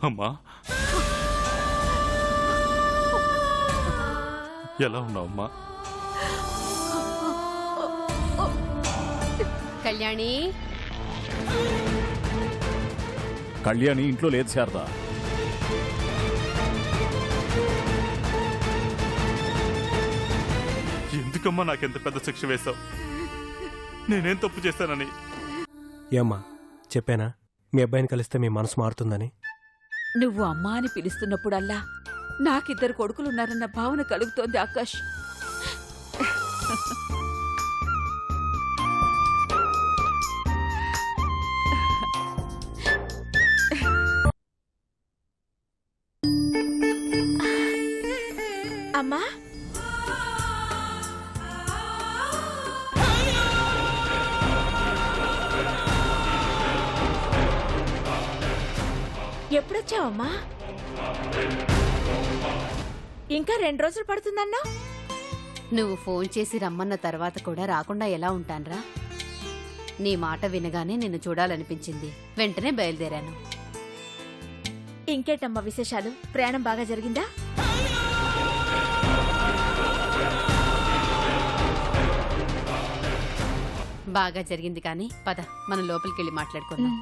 అమ్మా, ఎలా ఉన్నావు అమ్మా? కళ్యాణి, కళ్యాణి ఇంట్లో లేదు శారదా. ఎందుకమ్మా నాకెంత పెద్ద శిక్ష వేశావు? నేనేం తప్పు చేశానని? ఏమ్మా చెప్పానా మీ అబ్బాయిని కలిస్తే మీ మనసు మారుతుందని? నువ్వు అమ్మా అని పిలుస్తున్నప్పుడల్లా నాకిద్దరు కొడుకులున్నారన్న భావన కలుగుతోంది ఆకాష్. అమ్మా, ఎప్పుడొచ్చావమ్మా? ఇంకా 2 రోజులు పడుతుందన్నా? నువ్వు ఫోన్ చేసి రమ్మన్న తర్వాత కూడా రాకుండా ఎలా ఉంటాన్రా? నీ మాట వినగానే నిన్ను చూడాలనిపించింది, వెంటనే బయలుదేరాను. ఇంకేటమ్మా విశేషాలు? ప్రయాణం బాగా జరిగిందా? బాగా జరిగింది, కానీ పద మనం లోపలికెళ్ళి మాట్లాడుకుందాం.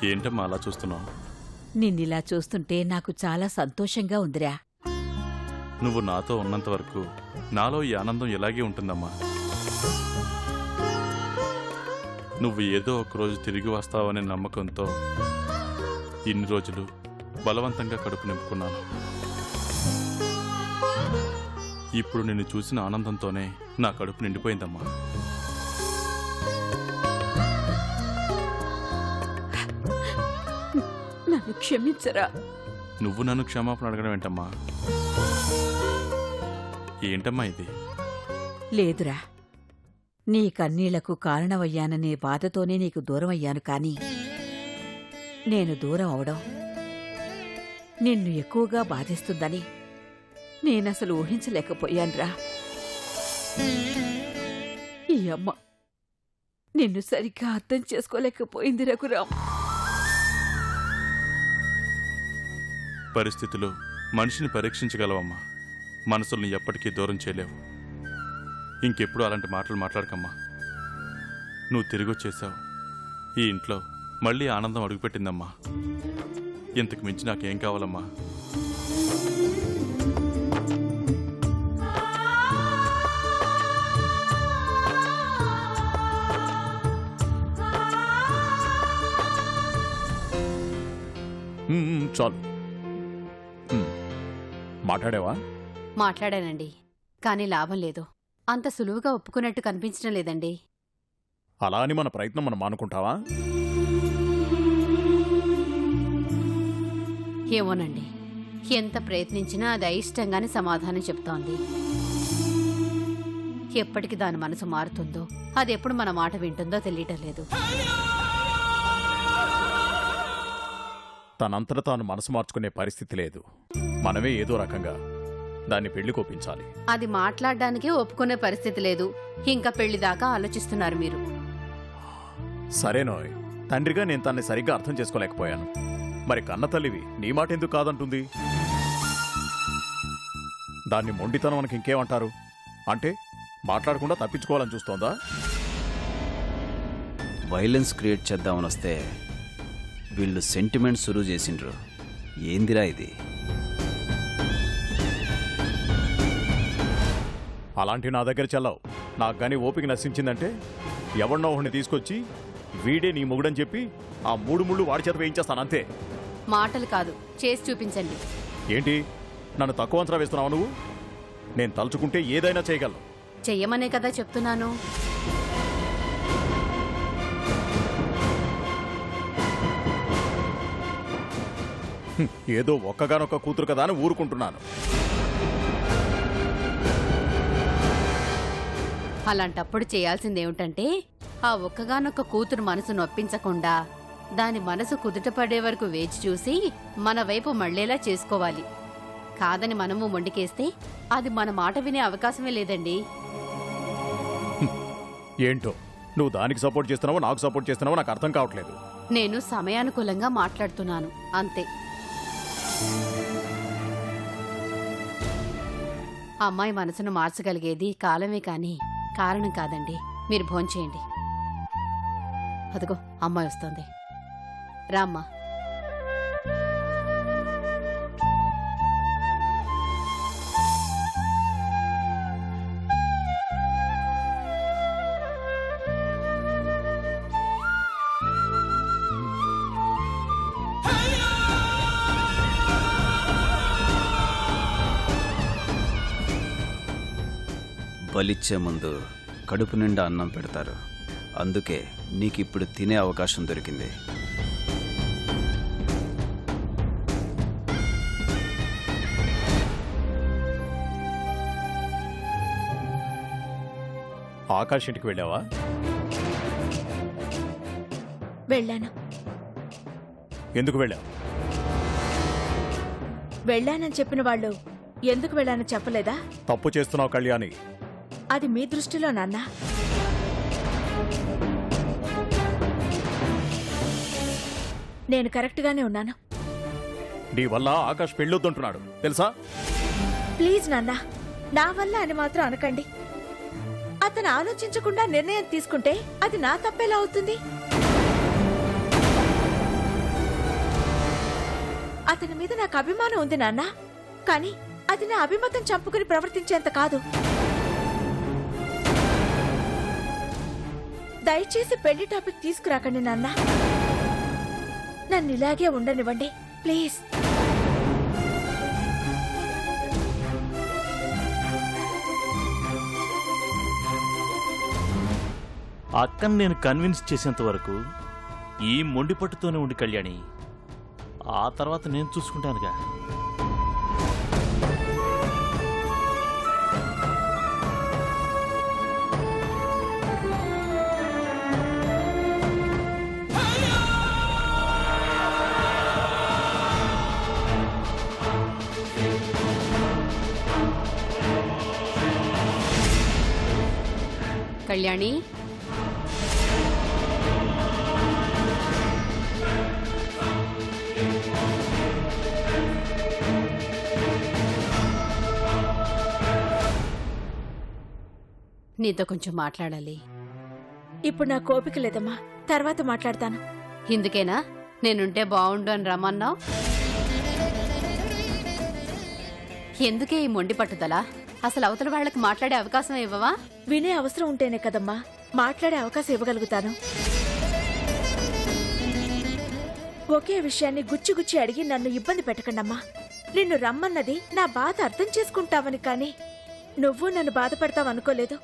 ఏంటమ్మా అలా చూస్తున్నావు? నిన్నిలా చూస్తుంటే నాకు చాలా సంతోషంగా ఉందిరా. నువ్వు నాతో ఉన్నంత వరకు నాలో ఈ ఆనందం ఇలాగే ఉంటుందమ్మా. నువ్వు ఏదో ఒకరోజు తిరిగి వస్తావనే నమ్మకంతో ఇన్ని రోజులు బలవంతంగా కడుపు నింపుకున్నాను. ఇప్పుడు నిన్ను చూసిన ఆనందంతోనే నా కడుపు నిండిపోయిందమ్మా. నన్ను క్షమించరా. నువ్వు నన్ను క్షమాపణ అడగడం ఏంటమ్మా? ఏంటమ్మా ఇది? లేదురా, నీ కన్నీళ్లకు కారణమయ్యాననే బాధతోనే నీకు దూరం అయ్యాను. కాని నేను దూరం అవడం నిన్ను ఎక్కువగా బాధిస్తుందని నేనసలు ఊహించలేకపోయానురా. ఈ అమ్మ నిన్ను సరిగ్గా అర్థం చేసుకోలేకపోయింది రఘురామ్. పరిస్థితులు మనిషిని పరీక్షించగలవమ్మా, మనసుల్ని ఎప్పటికీ దూరం చేయలేవు. ఇంకెప్పుడు అలాంటి మాటలు మాట్లాడకమ్మా. నువ్వు తిరిగొచ్చేసావు, ఈ ఇంట్లో మళ్ళీ ఆనందం అడుగుపెట్టిందమ్మా. ఇంతకు మించి నాకేం కావాలమ్మా? చాలు. మాట్లాడావా? మాట్లాడానండి, కానీ లాభం లేదు. అంత సులువుగా ఒప్పుకున్నట్టు కనిపించడం లేదండి. అలా అని మన ప్రయత్నం మనం మానుకుంటావా? ఏమోనండి, ఎంత ప్రయత్నించినా అది అయిష్టంగానే సమాధానం చెప్తోంది. ఎప్పటికి దాని మనసు మారుతుందో, అది ఎప్పుడు మన మాట వింటుందో తెలియటం లేదు. తనంతట తాను మనసు మార్చుకునే పరిస్థితి లేదు. మనమే ఏదో రకంగా దాన్ని పెళ్లి కోపించాలి. అది మాట్లాడడానికే ఒప్పుకునే పరిస్థితి లేదు, ఇంకా పెళ్లి దాకా ఆలోచిస్తున్నారు మీరు. సరేనోయ్, తండ్రిగా నేను తన్ని సరిగ్గా అర్థం చేసుకోలేకపోయాను. మరి కన్న తల్లివి నీ మాట ఎందుకు కాదంటుంది? దాన్ని మొండితనం మనకి ఇంకేమంటారు? అంటే మాట్లాడకుండా తప్పించుకోవాలని చూస్తోందా? వైలెన్స్ క్రియేట్ చేద్దామని వస్తే వీళ్ళు సెంటిమెంట్ సురువు చేసిండ్రు. ఏందిరా ఇది? అలాంటివి నా దగ్గర చెల్లవు. నాకు గానీ ఓపిక నశించిందంటే ఎవరినో ఒకరిని తీసుకొచ్చి వీడే నీ మొగుడని చెప్పి ఆ 3 ముళ్ళు వాడి చేత వేయించేస్తాను అంతే. మాటలు కాదు, చేసి చూపించండి. ఏంటి నన్ను తక్కువ అంచనా వేస్తున్నావు నువ్వు? నేను తలుచుకుంటే ఏదైనా చేయగలను. చెయ్యమనే కదా చెప్తున్నాను. ఏదో ఒక్కగానొక్క కూతురు కదా అని ఊరుకుంటున్నాను. అలాంటప్పుడు చేయాల్సిందేమిటంటే ఆ ఒక్కగానొక్క కూతురు మనసు నొప్పించకుండా దాని మనసు కుదుటపడే వరకు వేచి చూసి మన వైపు మళ్ళేలా చేసుకోవాలి. కాదని మనము మొండికేస్తే అది మన మాట వినే అవకాశమే లేదండి. ఏంటో నువ్వు దానికి సపోర్ట్ చేస్తున్నావో నాకు సపోర్ట్ చేస్తున్నావో నాకు అర్థం కావట్లేదు. నేను సమయానుకూలంగా మాట్లాడుతున్నాను అంతే. అమ్మాయి మనసును మార్చగలిగేది కాలమే కాని కారణం కాదండి. మీరు భోంచేయండి. అదిగో అమ్మాయి వస్తోంది. రామ్మా. బలిచ్చే ముందు కడుపు నిండా అన్నం పెడతారు. అందుకే నీకిప్పుడు తినే అవకాశం దొరికింది. ఆకాష్ ఇంటికి వెళ్ళావా? వెళ్ళాను. ఎందుకు వెళ్ళావు? వెళ్ళానని చెప్పిన వాళ్ళు ఎందుకు వెళ్ళానో చెప్పలేదా? తప్పు చేస్తున్నావు కళ్యాణి. అది మీ దృష్టిలో నాన్న. నేను కరెక్ట్గానే ఉన్నాను. నీ వల్ల ఆకాష్ పెళ్ళొద్దంటున్నాడు తెలుసా? ప్లీజ్ నాన్న, నా వల్ల అని మాత్రం అనకండి. అతను ఆలోచించకుండా నిర్ణయం తీసుకుంటే అది నా తప్పేలా అవుతుంది? అతని మీద నాకు అభిమానం ఉంది నాన్న, కానీ అది నా అభిమతం చంపుకుని ప్రవర్తించేంత కాదు. దయచేసి పెళ్లి టాపిక్ తీసుకురాకండి నాన్న. నన్ను ఇలాగే ఉండనివ్వండి ప్లీజ్. అక్కను నేను కన్విన్స్ చేసేంత వరకు ఈ మొండి పట్టుతోనే ఉండి కళ్యాణి, ఆ తర్వాత నేను చూసుకుంటానుగా. కళ్యాణి, నీతో కొంచెం మాట్లాడాలి. ఇప్పుడు నా కోపిక లేదమ్మా, తర్వాత మాట్లాడతాను. ఇందుకేనా నేనుంటే బావుండు అని రమ్మన్నావు? ఎందుకే ఈ మొండి పట్టుదల? అసలు అవతల వాళ్లకు మాట్లాడే అవకాశం ఇవ్వవా? వినే అవసరం ఉంటేనే కదమ్మా మాట్లాడే అవకాశం ఇవ్వగలుగుతాను. ఒకే విషయాన్ని గుచ్చి గుచ్చి అడిగి నన్ను ఇబ్బంది పెట్టకండమ్మా. నిన్ను రమ్మన్నది నా బాధ అర్థం చేసుకుంటావని, కానీ నువ్వు నన్ను బాధపడతావనుకోలేదు.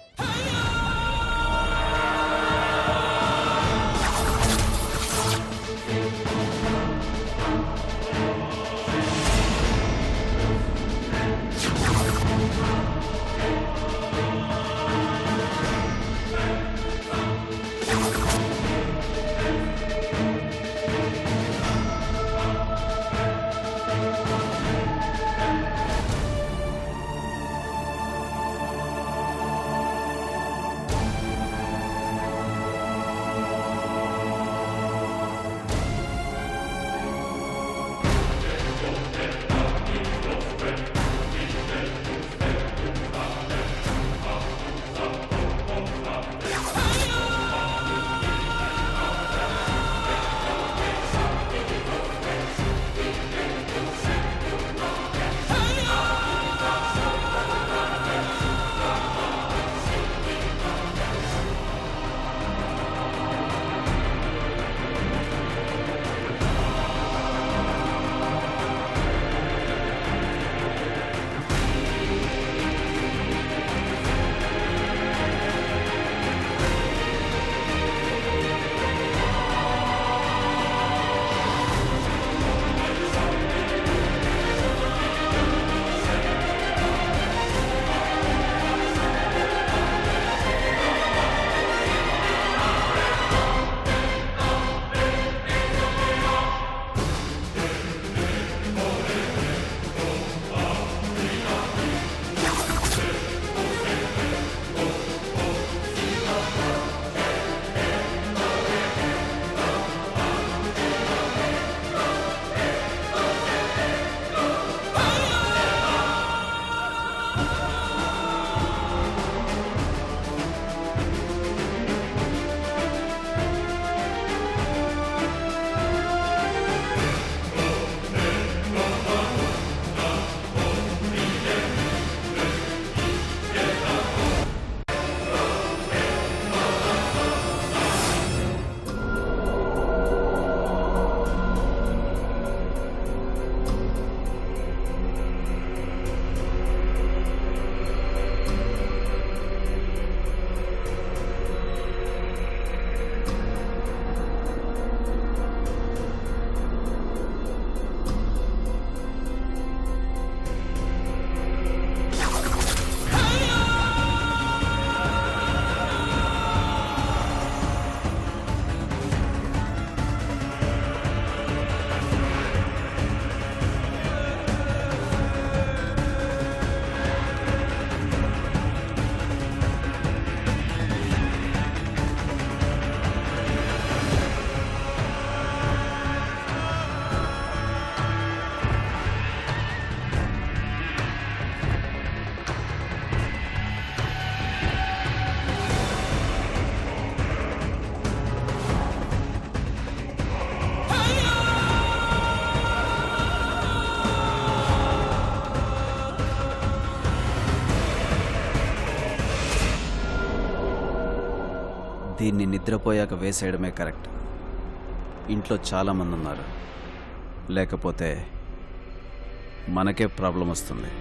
దీన్ని నిద్రపోయాక వేసేయడమే కరెక్ట్. ఇంట్లో చాలామంది ఉన్నారు, లేకపోతే మనకే ప్రాబ్లం వస్తుంది.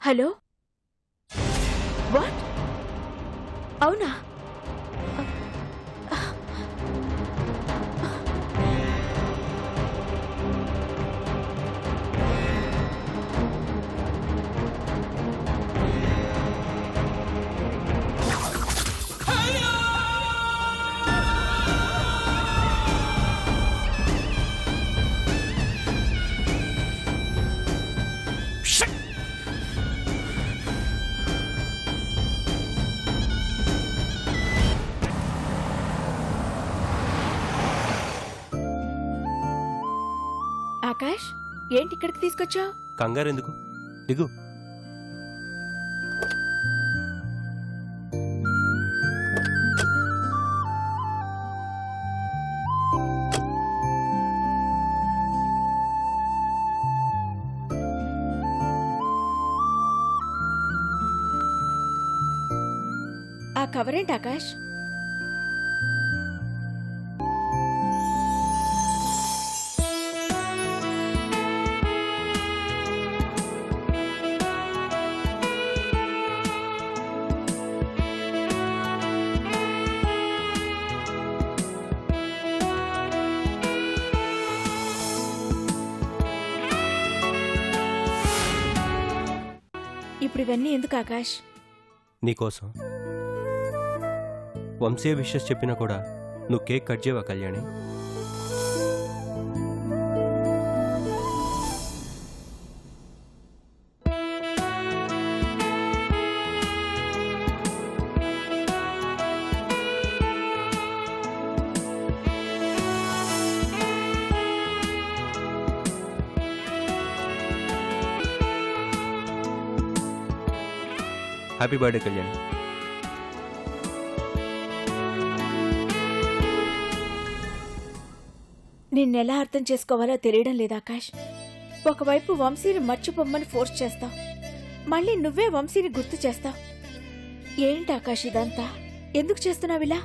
Hello, what? అవునా? ఆకాష్, ఏంటి ఇక్కడికి తీసుకొచ్చావు? కంగారు ఎందుకు? దిగు. ఆ కవరేంటి ఆకాష్? ఇప్పుడు ఇవన్నీ ఎందుకు ఆకాష్? నీకోసం. వంశీయ విషెస్ చెప్పినా కూడా నువ్వు కేక్ కట్ చేయవా కళ్యాణి? Happy birthday Kalyani. నిన్నెలా అర్థం చేసుకోవాలో తెలియడం లేదు ఆకాష్. ఒకవైపు వంశీని మర్చిపోమ్మని ఫోర్స్ చేస్తావు, మళ్ళీ నువ్వే వంశీని గుర్తు చేస్తావు. ఏంటి ఆకాష్ ఇదంతా? ఎందుకు చేస్తున్నావిలా?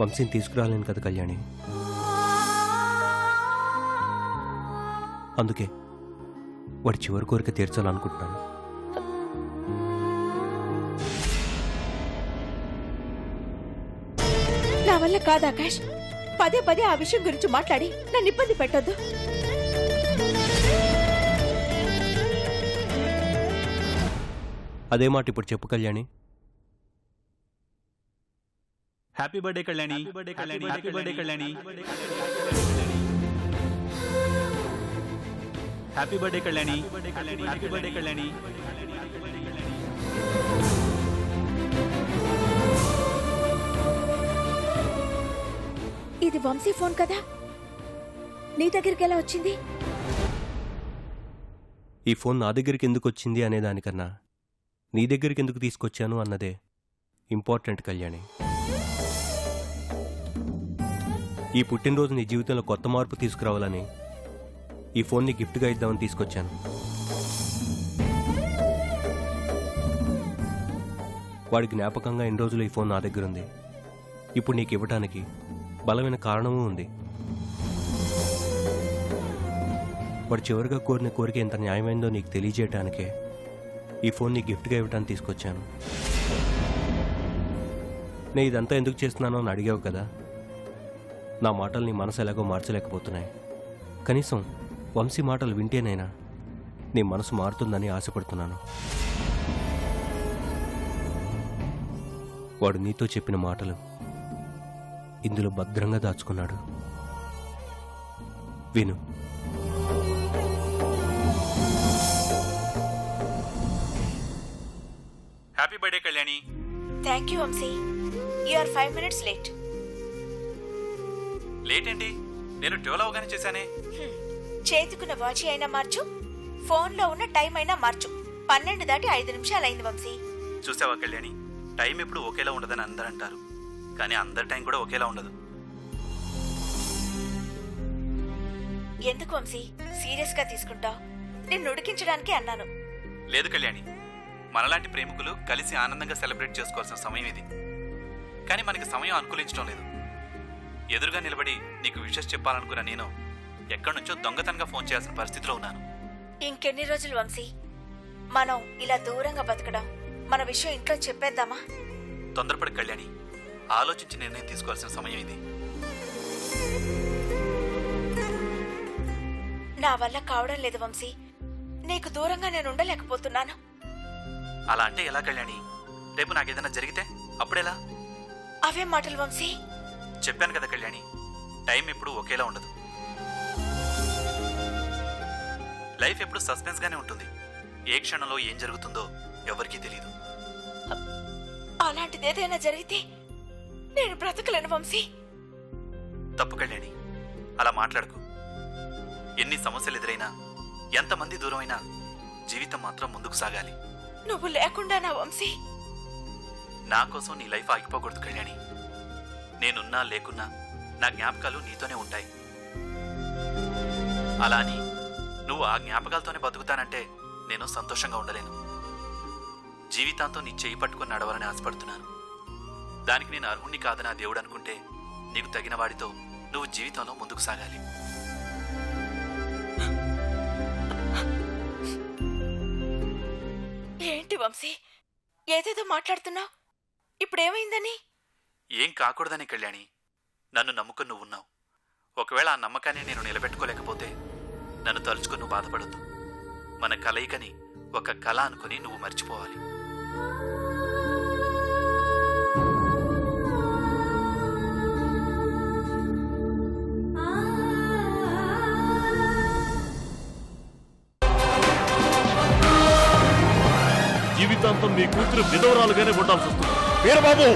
వంశీని తీసుకురాలేను కదా కళ్యాణి, అందుకే వాడి చివరి కోరిక తీర్చాలనుకుంటున్నాను. నా వల్ల కాదు ఆకాష్. పదే పదే ఆ విషయం గురించి మాట్లాడి నన్ను ఇబ్బంది పెట్టొద్దు. అదే మాట ఇప్పుడు చెప్పు Kalyani. Happy birthday Kalyani. Happy birthday Kalyani. Happy birthday Kalyani. Happy birthday Kalyani. ఇది వంశీ ఫోన్ కదా, నీ దగ్గరికి ఎలా వచ్చింది? ఈ ఫోన్ నా దగ్గరికి ఎందుకు వచ్చింది అనే దానికన్నా నీ దగ్గరికి ఎందుకు తీసుకొచ్చాను అన్నదే ఇంపార్టెంట్ కళ్యాణి. ఈ పుట్టినరోజు నీ జీవితంలో కొత్త మార్పు తీసుకురావాలని ఈ ఫోన్ని గిఫ్ట్గా ఇద్దామని తీసుకొచ్చాను. వాడి జ్ఞాపకంగా ఇన్ని రోజులు ఈ ఫోన్ నా దగ్గర ఉంది. ఇప్పుడు నీకు ఇవ్వటానికి బలమైన కారణమూ ఉంది. వాడు చివరిగా కోరిన కోరిక ఎంత న్యాయమైందో నీకు తెలియజేయటానికే ఈ ఫోన్ నీ గిఫ్ట్గా ఇవ్వటానికి తీసుకొచ్చాను. నేను ఇదంతా ఎందుకు చేస్తున్నానో అని అడిగావు కదా. నా మాటలు నీ మనసు ఎలాగో మార్చలేకపోతున్నాయి. కనీసం వంశీ మాటలు వింటేనైనా నీ మనసు మారుతుందని ఆశపడుతున్నాను. వాడు నీతో చెప్పిన మాటలు ఇందులో భద్రంగా దాచుకున్నాడు. విను. Happy birthday Kalyani. Thank you Vamshi. You are 5 minutes late. Late ఏంటి? నేను 12 అవగానే చేశానే. చేతుకున్న వాచ్ అయినా మార్చు, ఫోన్లో ఉన్న టైం అయినా మార్చు. 12 దాటి 5 నిమిషాలు అయింది వంశీ. చూసావా కళ్యాణి, టైం ఎప్పుడు ఒకేలా ఉండదని అందరూ అంటారు, కానీ అందరి టైం కూడా ఒకేలా ఉండదు. ఎందుకు వంశీ సీరియస్ గా తీసుకుంటావు? నిన్ను ఉడికించడానికి అన్నాను. లేదు కళ్యాణి, మనలాంటి ప్రేమికులు కలిసి ఆనందంగా సెలబ్రేట్ చేసుకోవాల్సిన సమయం ఇది. కానీ మనకి సమయం అనుకూలించడం లేదు. ఎదురుగా నిలబడి నీకు విషెస్ చెప్పాలనుకున్న నేను ఎక్కడి నుంచో దొంగతనంగా ఫోన్ చేయాల్సిన పరిస్థితిలో ఉన్నాను. ఇంకెన్ని రోజులు వంశీ మనం ఇలా దూరంగా బతకడం? మన విషయం ఇంట్లో చెప్పేద్దామా? తొందరపడి కళ్యాణి, ఆలోచించి నిర్ణయం తీసుకోవాల్సిన సమయం ఇది. నా వల్ల కావడం లేదు వంశీ. నీకు దూరంగా నేను ఉండలేకపోతున్నాను. అలా అంటే ఎలా కళ్యాణి? రేపు నాకేదైనా జరిగితే అప్పుడెలా? అవే మాటలు వంశీ. చెప్పాను కదా కళ్యాణి, టైం ఎప్పుడు ఒకేలా ఉండదు. లైఫ్ ఎప్పుడు సస్పెన్స్ గానే ఉంటుంది. ఏ క్షణంలో ఏం జరుగుతుందో ఎవరికీ తెలియదు. అలాంటిదేదైనా జరిగితే నేను బ్రతకలేను వంశీ. తప్పు కళ్యాణి, అలా మాట్లాడకు. ఎన్ని సమస్యలు ఎదురైనా, ఎంతమంది దూరమైనా జీవితం మాత్రం ముందుకు సాగాలి. నువ్వు లేకుండా నా వంశీ. నా కోసం నీ లైఫ్ ఆగిపోకూడదు కళ్యాణి. నేనున్నా లేకున్నా నా జ్ఞాపకాలు నీతోనే ఉంటాయి. అలా అని నువ్వు ఆ జ్ఞాపకాలతోనే బతుకుతానంటే నేను సంతోషంగా ఉండలేను. జీవితాంతో నీ చేయి పట్టుకుని నడవాలని ఆశపడుతున్నాను. దానికి నేను అర్హుణ్ణి కాదని ఆ దేవుడు అనుకుంటే నీకు తగిన వాడితో నువ్వు జీవితంలో ముందుకు సాగాలి. ఏంటి వంశీ ఏదేదో మాట్లాడుతున్నావు? ఇప్పుడేమైందని? ఏం కాకూడదని కళ్యాణి, నన్ను నమ్ముకుని నువ్వున్నావు. ఒకవేళ ఆ నమ్మకాన్ని నేను నిలబెట్టుకోలేకపోతే నన్ను తలుచుకుని నువ్వు బాధపడద్దు. మన కలయికని ఒక కళ అనుకుని నువ్వు మర్చిపోవాలి. జీవితాంతం మీ కూతురు విధవరాలుగానే ఉండాల్సి వస్తుంది. వీరబాబు